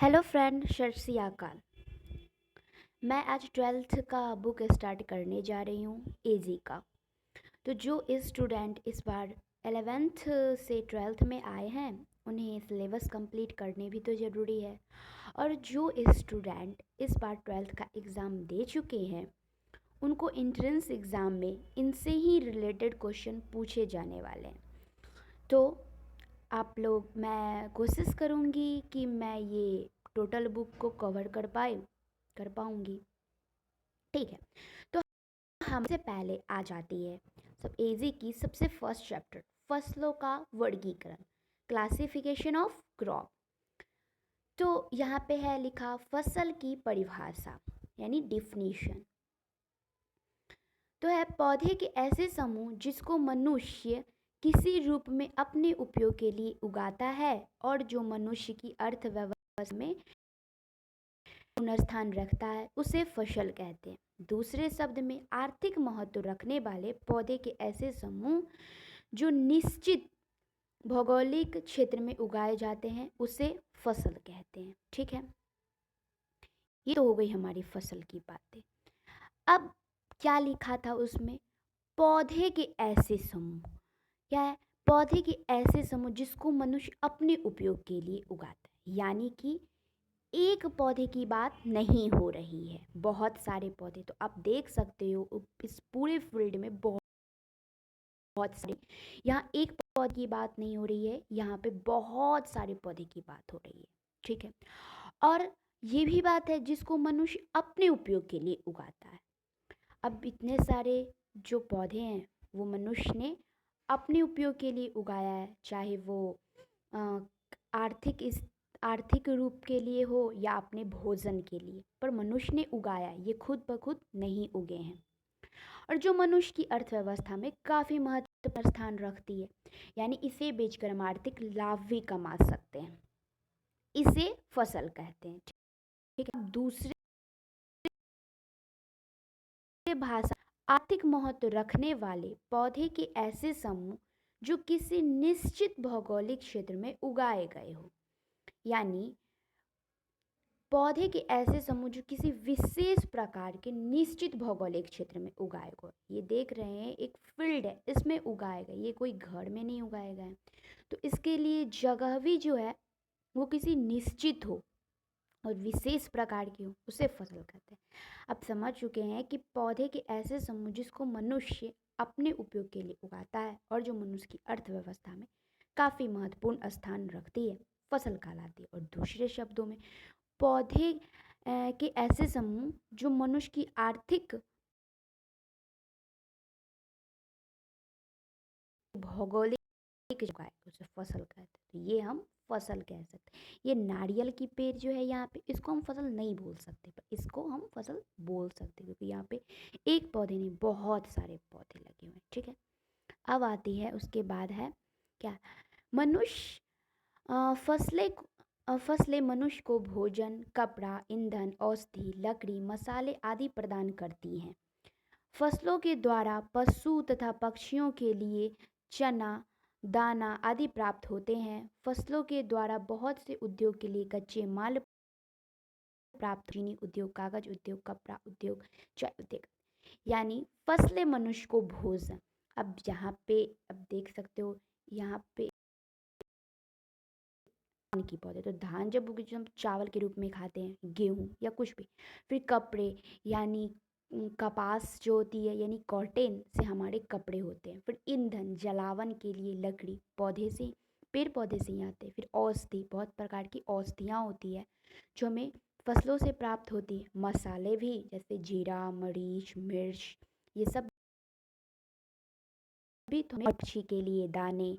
Hello friend, सत श्री अकाल। मैं आज ट्वेल्थ का बुक स्टार्ट करने जा रही हूँ एजी का। तो जो स्टूडेंट इस बार 11th से 12th में आए हैं उन्हें सिलेबस कंप्लीट करने भी तो ज़रूरी है। और जो स्टूडेंट इस बार 12th का एग्ज़ाम दे चुके हैं उनको एंट्रेंस एग्ज़ाम में इनसे ही रिलेटेड क्वेश्चन पूछे जाने वाले हैं। तो आप लोग, मैं कोशिश करूँगी कि मैं ये टोटल बुक को कवर कर पाऊँगी। ठीक है, तो हमसे पहले आ जाती है सब एजी की सबसे फर्स्ट चैप्टर, फसलों का वर्गीकरण, क्लासिफिकेशन ऑफ क्रॉप। तो यहाँ पे है लिखा फसल की परिभाषा यानी डिफिनीशन। तो है पौधे के ऐसे समूह जिसको मनुष्य किसी रूप में अपने उपयोग के लिए उगाता है और जो मनुष्य की अर्थव्यवस्था में पुनर्स्थान रखता है उसे फसल कहते हैं। दूसरे शब्द में आर्थिक महत्व रखने वाले पौधे के ऐसे समूह जो निश्चित भौगोलिक क्षेत्र में उगाए जाते हैं उसे फसल कहते हैं। ठीक है, ये तो हो गई हमारी फसल की बातें। अब क्या लिखा था उसमें? पौधे के ऐसे समूह, क्या है? पौधे के ऐसे समूह जिसको मनुष्य अपने उपयोग के लिए उगाता है, यानी कि एक पौधे की बात नहीं हो रही है, बहुत सारे पौधे। तो आप देख सकते हो इस पूरे फील्ड में बहुत सारे, यहाँ एक पौधे की बात नहीं हो रही है, यहाँ पे बहुत सारे पौधे की बात हो रही है। ठीक है, और ये भी बात है जिसको मनुष्य अपने उपयोग के लिए उगाता है। अब इतने सारे जो पौधे हैं वो मनुष्य ने अपने उपयोग के लिए उगाया है, चाहे वो अ, आर्थिक इस आर्थिक रूप के लिए हो या अपने भोजन के लिए, पर मनुष्य ने उगाया, ये खुद ब खुद नहीं उगे हैं। और जो मनुष्य की अर्थव्यवस्था में काफ़ी महत्वपूर्ण स्थान रखती है, यानी इसे बेचकर हम आर्थिक लाभ भी कमा सकते हैं, इसे फसल कहते हैं। ठीक है, दूसरे भाषा, आर्थिक महत्व रखने वाले पौधे के ऐसे समूह जो किसी निश्चित भौगोलिक क्षेत्र में उगाए गए हो, यानी पौधे के ऐसे समूह जो किसी विशेष प्रकार के निश्चित भौगोलिक क्षेत्र में उगाए गए। ये देख रहे हैं एक फील्ड है, इसमें उगाए गए, ये कोई घर में नहीं उगाए गए। तो इसके लिए जगह भी जो है वो किसी निश्चित हो और विशेष प्रकार की हो, उसे फसल कहते हैं। अब समझ चुके हैं कि पौधे के ऐसे समूह जिसको मनुष्य अपने उपयोग के लिए उगाता है और जो मनुष्य की अर्थव्यवस्था में काफ़ी महत्वपूर्ण स्थान रखती है, फसल कहलाती है। और दूसरे शब्दों में पौधे के ऐसे समूह जो मनुष्य की आर्थिक भौगोलिक उगाए उसे फसल कहते हैं। तो ये हम फसल कह सकते हैं। ये नारियल की पेड़ जो है यहाँ पे, इसको हम फसल नहीं बोल सकते, पर इसको हम फसल बोल सकते क्योंकि यहाँ पे एक पौधे नहीं बहुत सारे पौधे लगे हुए हैं। ठीक है, अब आती है उसके बाद है क्या? मनुष्य फसलें मनुष्य को भोजन, कपड़ा, ईंधन, औषधि, लकड़ी, मसाले आदि प्रदान करती हैं। फसलों के द्वारा पशु तथा पक्षियों के लिए चना, दाना आदि प्राप्त होते हैं। फसलों के द्वारा बहुत से उद्योग के लिए कच्चे माल प्राप्त, चीनी उद्योग, कागज उद्योग, कपड़ा उद्योग, चाय उद्योग, यानी फसलें मनुष्य को भोजन। अब यहाँ पे अब देख सकते हो, यहाँ पे धान की पौधे, तो धान जब उगे जो हम चावल के रूप में खाते हैं, गेहूँ या कुछ भी। फिर कपड़े, यानी कपास जो होती है यानी कॉटन से हमारे कपड़े होते हैं। फिर ईंधन, जलावन के लिए लकड़ी पौधे से, पेड़ पौधे से ही आते हैं। फिर औषधि, बहुत प्रकार की औषधियाँ होती है जो हमें फसलों से प्राप्त होती है। मसाले भी, जैसे जीरा, मरीच, मिर्च, ये सब भी तो पक्षी के लिए दाने।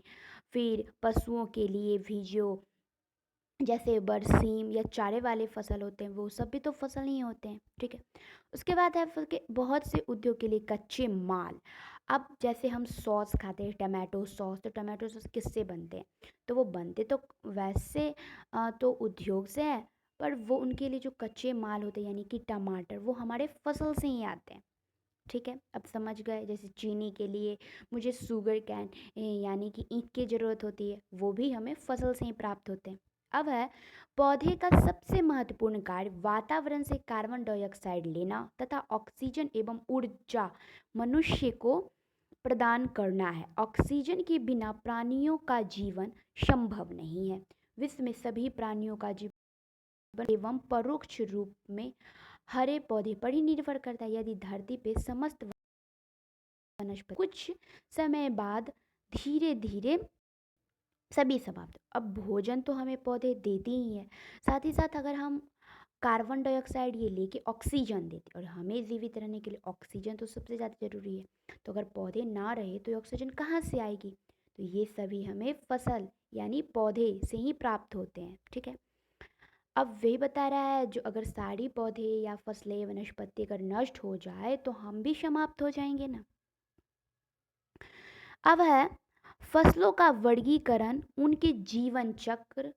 फिर पशुओं के लिए भी जो जैसे बरसीम या चारे वाले फसल होते हैं वो सब भी तो फसल ही होते हैं। ठीक है, उसके बाद है फल के बहुत से उद्योग के लिए कच्चे माल। अब जैसे हम सॉस खाते हैं, टमाटो सॉस, तो टमाटो सॉस किससे बनते हैं? तो वो बनते तो वैसे तो उद्योग से है, पर वो उनके लिए जो कच्चे माल होते हैं यानी कि टमाटर, वो हमारे फसल से ही आते हैं। ठीक है, अब समझ गए। जैसे चीनी के लिए मुझे शुगर कैन यानी कि ईख की ज़रूरत होती है, वो भी हमें फसल से ही प्राप्त होते हैं। अब है पौधे का सबसे महत्वपूर्ण कार्य वातावरण से कार्बन डाइऑक्साइड लेना तथा ऑक्सीजन एवं ऊर्जा मनुष्य को प्रदान करना है। ऑक्सीजन के बिना प्राणियों का जीवन संभव नहीं है। विश्व में सभी प्राणियों का जीवन एवं परोक्ष रूप में हरे पौधे पर ही निर्भर करता है। यदि धरती पे समस्त वनस्पति कुछ समय बाद धीरे धीरे सभी समाप्त, अब भोजन तो हमें पौधे देते ही हैं, साथ ही साथ अगर हम कार्बन डाइऑक्साइड ये लेके ऑक्सीजन देते, और हमें जीवित रहने के लिए ऑक्सीजन तो सबसे ज़्यादा ज़रूरी है। तो अगर पौधे ना रहे तो ऑक्सीजन कहाँ से आएगी? तो ये सभी हमें फसल यानी पौधे से ही प्राप्त होते हैं। ठीक है, अब वही बता रहा है जो अगर सारी पौधे या फसलें वनस्पति अगर नष्ट हो जाए तो हम भी समाप्त हो जाएंगे ना। अब है फसलों का वर्गीकरण उनके जीवन चक्र,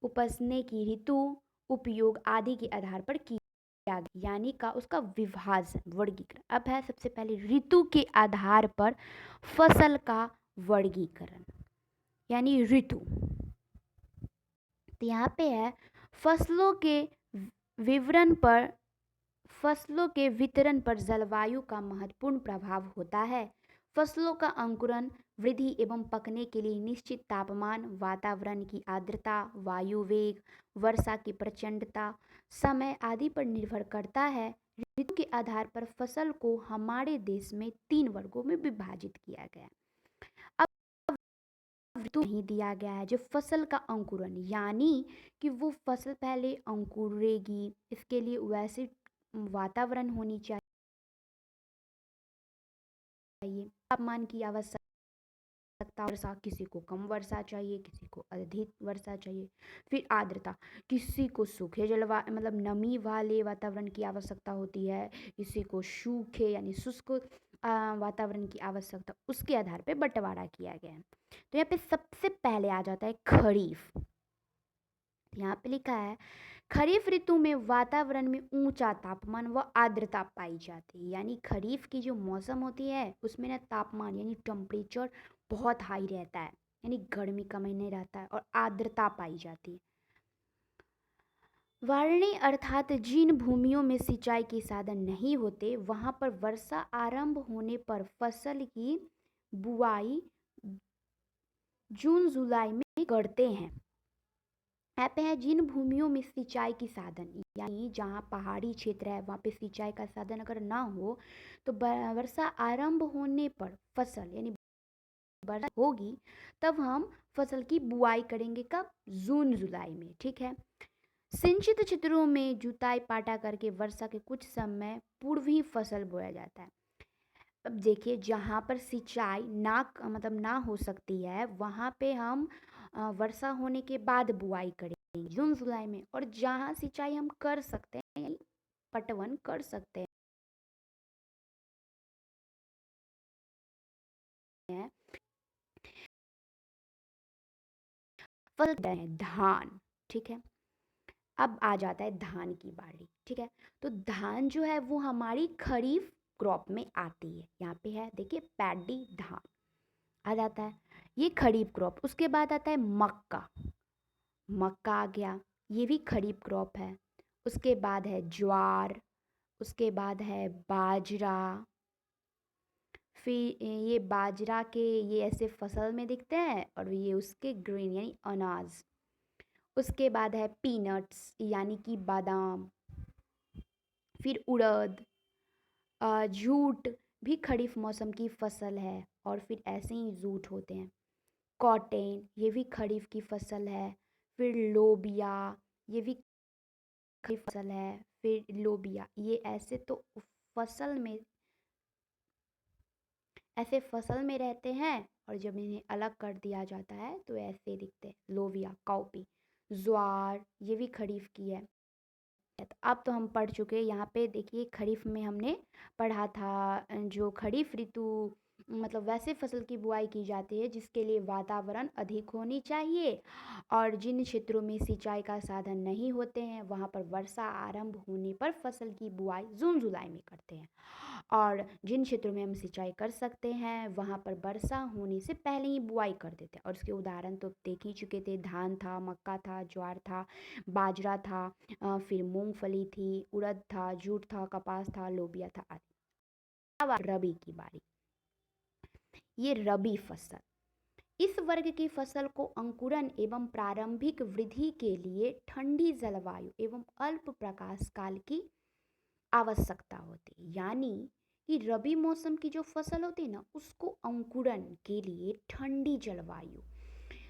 उपजने की ऋतु, उपयोग आदि के आधार पर किया गया, यानी का उसका विभाजन वर्गीकरण। अब है सबसे पहले ऋतु के आधार पर फसल का वर्गीकरण यानी ऋतु। तो यहाँ पे है फसलों के विवरण पर फसलों के वितरण पर जलवायु का महत्वपूर्ण प्रभाव होता है। फसलों का अंकुरण, वृद्धि एवं पकने के लिए निश्चित तापमान, वातावरण की आर्द्रता, वायु वेग, वर्षा की प्रचंडता, समय आदि पर निर्भर करता है। ऋतु के आधार पर फसल को हमारे देश में 3 वर्गों में विभाजित किया गया। अब ऋतु नहीं दिया गया है जो फसल का अंकुरण, यानी कि वो फसल पहले अंकुरेगी, इसके लिए वैसे वातावरण होनी चाहिए, तापमान की आवश्यकता, वर्षा किसी को कम वर्षा चाहिए, किसी को अधिक वर्षा चाहिए। फिर आर्द्रता, किसी को सूखे जलवायु मतलब नमी वाले वातावरण की आवश्यकता होती है, किसी को सूखे यानी शुष्क वातावरण की आवश्यकता, उसके आधार पर बंटवारा किया गया है। तो यहाँ पे सबसे पहले आ जाता है खरीफ। यहाँ पे लिखा है खरीफ ऋतु में वातावरण में ऊंचा तापमान व आर्द्रता पाई जाती है, यानी खरीफ की जो मौसम होती है उसमें ना तापमान यानी टेम्परेचर बहुत हाई रहता है, यानी गर्मी का महीने रहता है, और आर्द्रता पाई जाती है। वारणी अर्थात जिन भूमियों में सिंचाई के साधन नहीं होते वहां पर वर्षा आरंभ होने पर फसल की बुआई जून जुलाई में करते हैं। यहाँ पे है जिन भूमियों में सिंचाई की साधन, यानी जहाँ पहाड़ी क्षेत्र है वहाँ पे सिंचाई का साधन अगर ना हो तो वर्षा आरंभ होने पर फसल यानी वर्षा होगी तब हम फसल की बुआई करेंगे, कब? जून जुलाई में। ठीक है, सिंचित क्षेत्रों में जुताई पाटा करके वर्षा के कुछ समय पूर्व ही फसल बोया जाता है। अब देखिए जहाँ पर सिंचाई ना मतलब ना हो सकती है वहाँ पे हम वर्षा होने के बाद बुआई करेंगे जून जुलाई में, और जहाँ सिंचाई हम कर सकते हैं यानी पटवन कर सकते हैं, फसल है धान। ठीक है, अब आ जाता है धान की बारी। ठीक है, तो धान जो है वो हमारी खरीफ क्रॉप में आती है। यहाँ पे है देखिए पैडी धान आ जाता है, ये खरीफ क्रॉप। उसके बाद आता है मक्का, मक्का आ गया, ये भी खरीफ क्रॉप है। उसके बाद है ज्वार, उसके बाद है बाजरा, फिर ये बाजरा के ये ऐसे फसल में दिखते हैं और ये उसके ग्रेन यानी अनाज। उसके बाद है पीनट्स यानी कि बादाम, फिर उड़द, जूट भी खरीफ मौसम की फसल है, और फिर ऐसे ही जूट होते हैं। कॉटन ये भी खरीफ की फसल है। फिर लोबिया ये भी खरीफ फसल है। फिर लोबिया ये ऐसे तो फसल में ऐसे फसल में रहते हैं, और जब इन्हें अलग कर दिया जाता है तो ऐसे दिखते हैं। लोबिया काउपी, ज्वार ये भी खरीफ की है। तो अब तो हम पढ़ चुके हैं। यहाँ पे देखिए खरीफ में हमने पढ़ा था जो खरीफ ऋतु मतलब वैसे फसल की बुआई की जाती है जिसके लिए वातावरण अधिक होनी चाहिए, और जिन क्षेत्रों में सिंचाई का साधन नहीं होते हैं वहाँ पर वर्षा आरंभ होने पर फसल की बुआई जून जुलाई में करते हैं। और जिन क्षेत्रों में हम सिंचाई कर सकते हैं वहाँ पर वर्षा होने से पहले ही बुआई कर देते हैं। और उसके उदाहरण तो देख ही चुके थे, धान था, मक्का था, ज्वार था, बाजरा था, फिर मूंगफली थी, उड़द था, जूट था, कपास था, लोबिया था आदि। अब रबी की बारी। ये रबी फसल, इस वर्ग की फसल को अंकुरन एवं प्रारंभिक वृद्धि के लिए ठंडी जलवायु एवं अल्प प्रकाश काल की आवश्यकता होती है। यानी कि रबी मौसम की जो फसल होती है ना, उसको अंकुरन के लिए ठंडी जलवायु,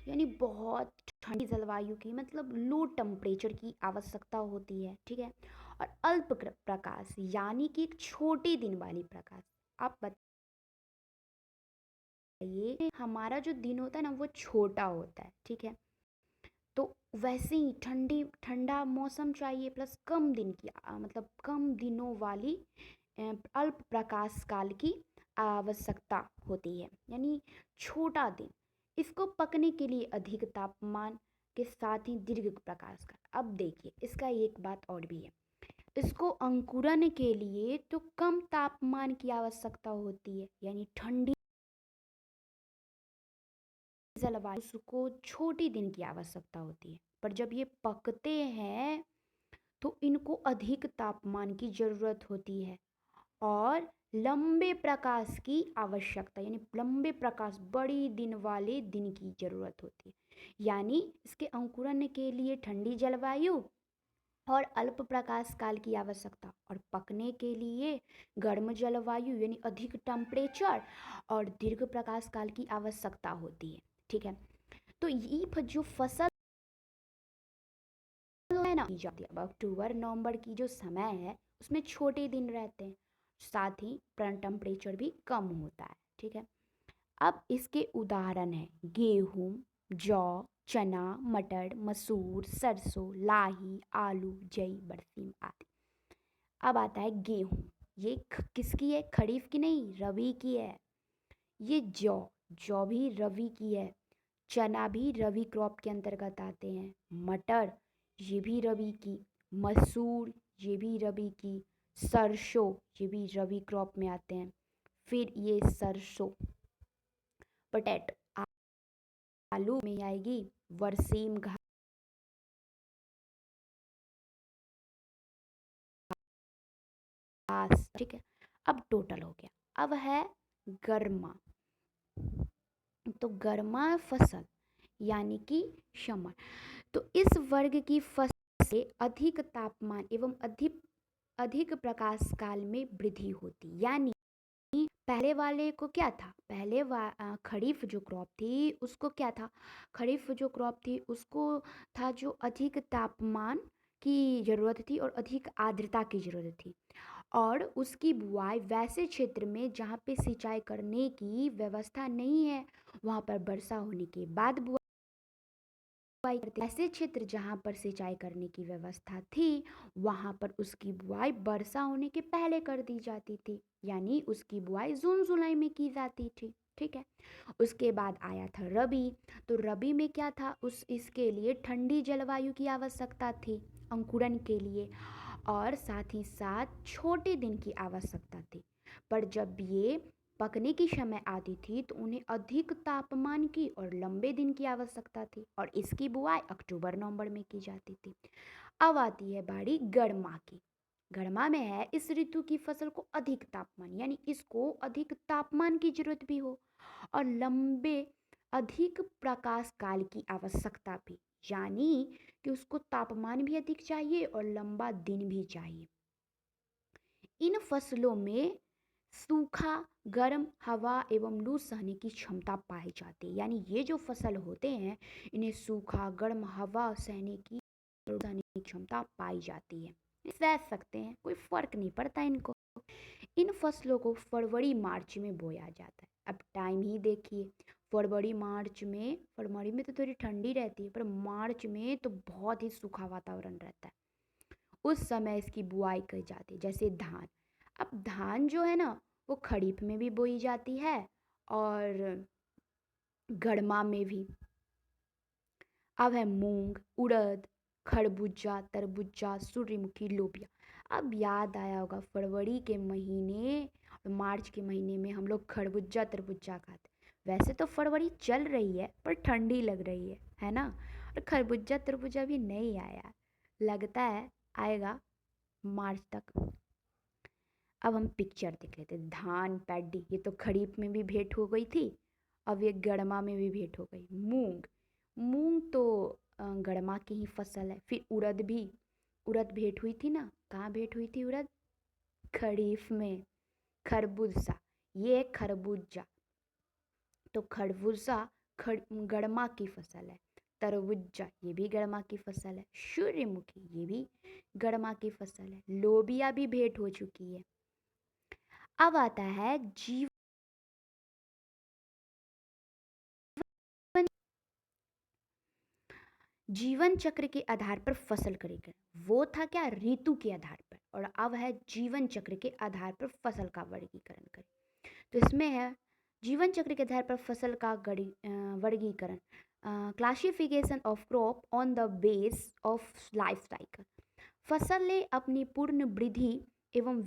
यानी बहुत ठंडी जलवायु की, मतलब लो टेम्परेचर की आवश्यकता होती है। ठीक है। और अल्प प्रकाश, यानी कि एक छोटे दिन वाली प्रकाश। आप बताइए, हमारा जो दिन होता है ना वो छोटा होता है। ठीक है। तो वैसे ही ठंडा मौसम चाहिए प्लस कम दिन की मतलब कम दिनों वाली अल्प प्रकाश काल की आवश्यकता होती है, यानी छोटा दिन। इसको पकने के लिए अधिक तापमान के साथ ही दीर्घ प्रकाश काल। अब देखिए, इसका एक बात और भी है, इसको अंकुरन के लिए तो कम तापमान की आवश्यकता होती है, यानी ठंडी जलवायु, उसको छोटी दिन की आवश्यकता होती है। पर जब ये पकते हैं तो इनको अधिक तापमान की जरूरत होती है और लंबे प्रकाश की आवश्यकता, यानी लंबे प्रकाश, बड़ी दिन वाले दिन की जरूरत होती है। यानी इसके अंकुरन के लिए ठंडी जलवायु और अल्प प्रकाश काल की आवश्यकता, और पकने के लिए गर्म जलवायु यानी अधिक टेम्परेचर और दीर्घ प्रकाश काल की आवश्यकता होती है। ठीक है। तो ये जो फसल है ना की जाती है, अब अक्टूबर नवंबर की जो समय है उसमें छोटे दिन रहते हैं, साथ ही टेम्परेचर भी कम होता है। ठीक है। अब इसके उदाहरण है गेहूं, जौ, चना, मटर, मसूर, सरसों, लाही, आलू, जई, बरसीम आदि। अब आता है गेहूं। ये किसकी है? खरीफ की नहीं, रबी की है। ये जौ, जौ भी रबी की है। चना भी रबी क्रॉप के अंतर्गत आते हैं। मटर, ये भी रबी की। मसूर, ये भी रबी की। सरसों, ये भी रबी क्रॉप में आते हैं। फिर ये सरसों, पोटैटो, आलू में आएगी। बरसीम, घास। ठीक है। अब टोटल हो गया। अब है गर्मा। तो गर्मा फसल यानी कि समर। तो इस वर्ग की फसल से अधिक तापमान एवं अधिक अधिक प्रकाश काल में वृद्धि होती। यानी पहले वाले को क्या था, पहले खरीफ जो क्रॉप थी उसको क्या था, खरीफ जो क्रॉप थी उसको था जो अधिक तापमान की ज़रूरत थी और अधिक आर्द्रता की ज़रूरत थी, और उसकी बुआई वैसे क्षेत्र में जहाँ पे सिंचाई करने की व्यवस्था नहीं है, वहाँ पर वर्षा होने के बाद बुआई करते। ऐसे क्षेत्र जहाँ पर सिंचाई करने की व्यवस्था थी वहाँ पर उसकी बुआई वर्षा होने के पहले कर दी जाती थी, यानी उसकी बुआई जून जुलाई में की जाती थी। ठीक है। उसके बाद आया था रबी। तो रबी में क्या था, इसके लिए ठंडी जलवायु की आवश्यकता थी अंकुरन के लिए, और साथ ही साथ छोटे दिन की आवश्यकता थी। पर जब ये पकने की समय आती थी तो उन्हें अधिक तापमान की और लंबे दिन की आवश्यकता थी, और इसकी बुआई अक्टूबर नवंबर में की जाती थी। अब आती है बारी गर्मा की। गर्मा में है इस ऋतु की फसल को अधिक तापमान, यानी इसको अधिक तापमान की जरूरत भी हो और लंबे अधिक प्रकाश काल की आवश्यकता भी, यानी कि उसको तापमान भी अधिक चाहिए और लंबा दिन भी चाहिए। इन फसलों में सूखा, गर्म हवा एवं लू सहने की क्षमता पाई जाती है। यानी ये जो फसल होते हैं इन्हें सूखा, गर्म हवा सहने की क्षमता पाई जाती है, सह सकते हैं, कोई फर्क नहीं पड़ता इनको। इन फसलों को फरवरी मार्च में बोया जाता है। अब टाइम ही देखिए, फरवरी मार्च में, फरवरी में तो थोड़ी ठंडी रहती है पर मार्च में तो बहुत ही सूखा वातावरण रहता है। उस समय इसकी बुआई की जाती है। जैसे धान, अब धान जो है ना वो खरीफ में भी बोई जाती है और गर्मा में भी। अब है मूंग, उड़द, खरबूजा, तरबूजा, सूर्यमुखी, लोबिया। अब याद आया होगा फरवरी के महीने तो मार्च के महीने में हम लोग खरबूजा तरबूजा खाते। वैसे तो फरवरी चल रही है पर ठंडी लग रही है ना। और खरबूजा तरबूजा भी नहीं आया, लगता है आएगा मार्च तक। अब हम पिक्चर देख लेते हैं। धान पैडी, ये तो खरीफ में भी भेंट हो गई थी, अब ये गरमा में भी भेंट हो गई। मूंग, मूंग तो गरमा की ही फसल है। फिर उड़द भी, उड़द भेंट हुई थी ना, कहाँ भेंट हुई थी उड़द? खरीफ में। खरबूजा, ये है खरबूजा, तो खरबूजा गरमा की फसल है। तरबूजा ये भी गरमा की फसल है। सूर्यमुखी ये भी गरमा की फसल है। लोबिया भी भेंट हो चुकी है। अब आता है जीवन जीवन चक्र के आधार पर फसल करेगा। वो था क्या? ऋतु के आधार पर। और अब है जीवन चक्र के आधार पर फसल का वर्गीकरण करें। तो इसमें है जीवन चक्र के आधार पर फसल का वर्गीकरण, classification of crop on the base of life cycle. फसलें अपनी पूर्ण वृद्धि एवं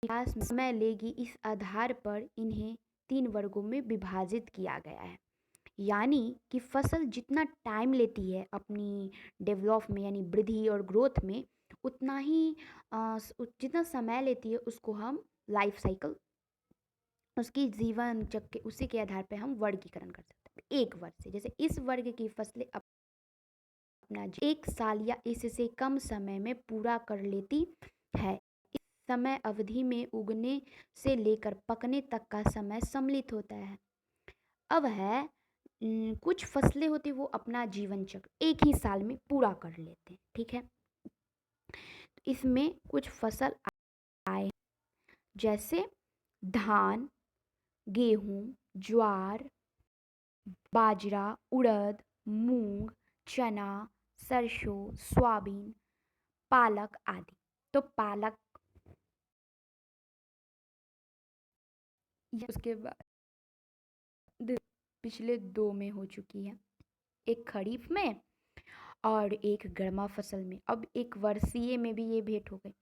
विकास में समय लेगी, इस आधार पर इन्हें 3 वर्गों में विभाजित किया गया है। यानी कि फसल जितना टाइम लेती है अपनी डेवलप में यानी वृद्धि और ग्रोथ में, उतना ही जितना समय लेती है उसको हम लाइफ साइकिल, उसकी जीवन चक्र, उसी के आधार पर हम वर्गीकरण कर सकते हैं। एक वर्ग से, जैसे इस वर्ग की फसलें अपना 1 साल या इससे कम समय में पूरा कर लेती है। इस समय अवधि में उगने से लेकर पकने तक का समय सम्मिलित होता है। अब है कुछ फसलें होती वो अपना जीवन चक्र 1 ही साल में पूरा कर लेते हैं, ठीक है। इसमें कुछ फसल आए जैसे धान, गेहूं, ज्वार, बाजरा, उड़द, मूंग, चना, सरसों, सोयाबीन, पालक आदि। तो पालक, ये उसके बाद पिछले 2 में हो चुकी है, एक खरीफ में और एक गर्मा फसल में। अब एक वर्षीय में भी ये भेंट हो गई।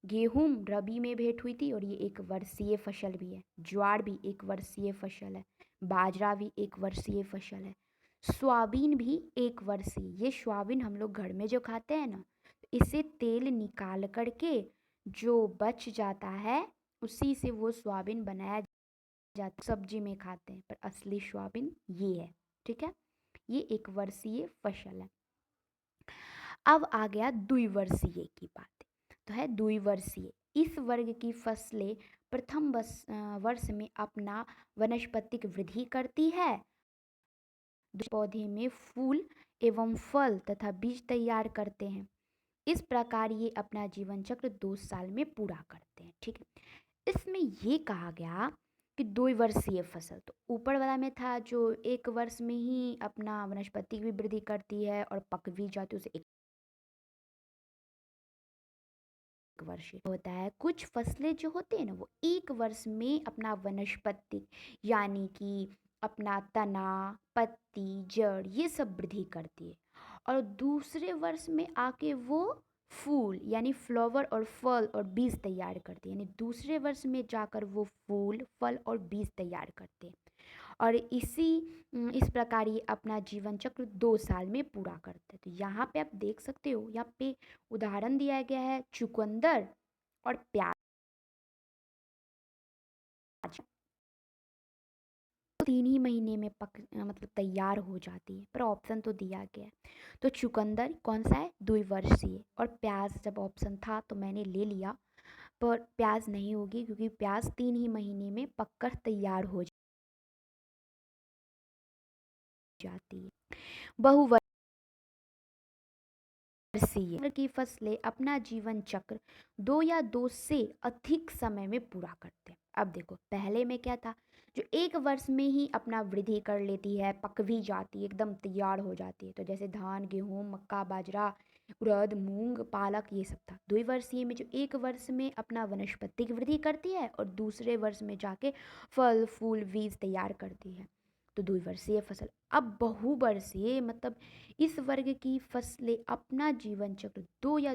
गेहूं रबी में भेंट हुई थी और ये एक वर्षीय फसल भी है। ज्वार भी एक वर्षीय फसल है। बाजरा भी एक वर्षीय फसल है। सोयाबीन भी एक वर्षीय। ये सोयाबीन हम लोग घर में जो खाते हैं ना, इसे तेल निकाल करके जो बच जाता है उसी से वो सोयाबीन बनाया जाता, सब्जी में खाते हैं, पर असली सोयाबीन ये है, ठीक है। ये एक वर्षीय फसल है। अब आ गया द्विवर्षीय की बात। तो है द्विवर्षीय, इस वर्ग की फसलें प्रथम वर्ष में अपना वनस्पतिक वृद्धि करती है, पौधे में फूल एवं फल तथा बीज तैयार करते हैं। इस प्रकार ये अपना जीवन चक्र 2 साल में पूरा करते हैं, ठीक है। इसमें ये कहा गया कि द्विवर्षीय फसल, तो ऊपर वाला में था जो 1 वर्ष में ही अपना वनस्पतिक भी वृद्धि करती है और पक भी जाती है, उसे 1 वर्ष होता है। कुछ फसलें जो होते हैं ना वो 1 वर्ष में अपना वनस्पतिक यानी कि अपना तना, पत्ती, जड़ ये सब वृद्धि करती है, और दूसरे वर्ष में आके वो फूल यानी फ्लावर और फल और बीज तैयार करते हैं। यानी दूसरे वर्ष में जाकर वो फूल, फल और बीज तैयार करते हैं, और इस प्रकार ये अपना जीवन चक्र 2 साल में पूरा करते हैं। तो यहाँ पे आप देख सकते हो, यहाँ पे उदाहरण दिया गया है चुकंदर और प्याज। 3 ही महीने में मतलब तैयार हो जाती है, पर ऑप्शन तो दिया गया है। तो चुकंदर कौन सा है? द्विवर्षीय। और प्याज जब ऑप्शन था तो मैंने ले लिया, पर प्याज नहीं होगी क्योंकि प्याज 3 ही महीने में पककर तैयार हो जाती है। बहुवर्षीय की फसलें अपना जीवन चक्र 2 या 2 से अधिक समय में पूरा करते हैं। अब देखो पहले में क्या था, जो 1 वर्ष में ही अपना वृद्धि कर लेती है, पक भी जाती है, एकदम तैयार हो जाती है। तो जैसे धान, गेहूं, मक्का, बाजरा, उड़द, मूंग, पालक ये सब था। द्विवर्षीय में जो 1 वर्ष में अपना वनस्पतिक वृद्धि करती है और दूसरे वर्ष में जाके फल, फूल, बीज तैयार करती है, तो द्विवर्षीय फसल। अब बहुवर्षीय मतलब इस वर्ग की फसलें अपना जीवन चक्र 2 या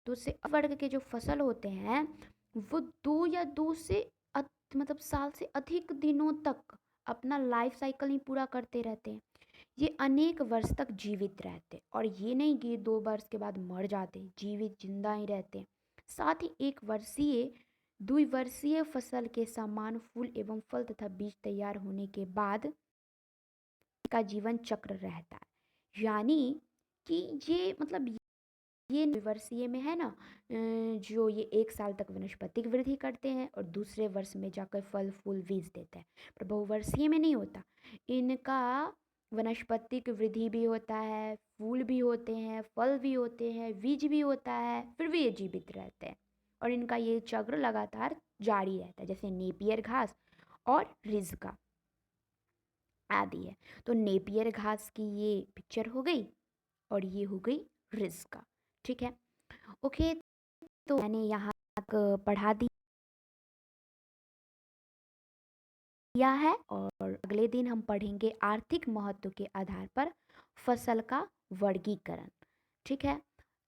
दो से वर्ग के जो फसल होते हैं वो 2 या 2 से मतलब साल से अधिक दिनों तक अपना लाइफ साइकिल ही पूरा करते रहते हैं। ये अनेक वर्ष तक जीवित रहते, और ये नहीं कि 2 वर्ष के बाद मर जाते, जीवित जिंदा ही रहते। साथ ही एक वर्षीय द्विवर्षीय फसल के समान फूल एवं फल तथा बीज तैयार होने के बाद का जीवन चक्र रहता है। यानी कि ये मतलब ये द्विवर्षीय में है ना, जो ये 1 साल तक वनस्पतिक वृद्धि करते हैं और दूसरे वर्ष में जाकर फल फूल बीज देते हैं। पर बहुवर्षीय में नहीं होता, इनका वनस्पतिक वृद्धि भी होता है, फूल भी होते हैं, फल भी होते हैं, बीज भी होता है, फिर भी ये जीवित रहते हैं और इनका ये चक्र लगातार जारी रहता है, जैसे नेपियर घास और रिज्का आदि है। तो नेपियर घास की ये पिक्चर हो गई और ये हो गई रिज्का। ठीक है, ओके। तो मैंने यहाँ तक पढ़ा दिया है और अगले दिन हम पढ़ेंगे आर्थिक महत्व के आधार पर फसल का वर्गीकरण। ठीक है,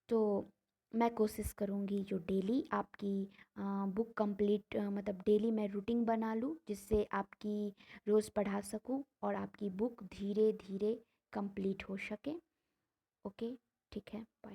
तो मैं कोशिश करूँगी जो डेली आपकी बुक कंप्लीट मतलब डेली मैं रूटीन बना लूँ जिससे आपकी रोज़ पढ़ा सकूँ और आपकी बुक धीरे धीरे कंप्लीट हो सके। ओके, ठीक है, बाय।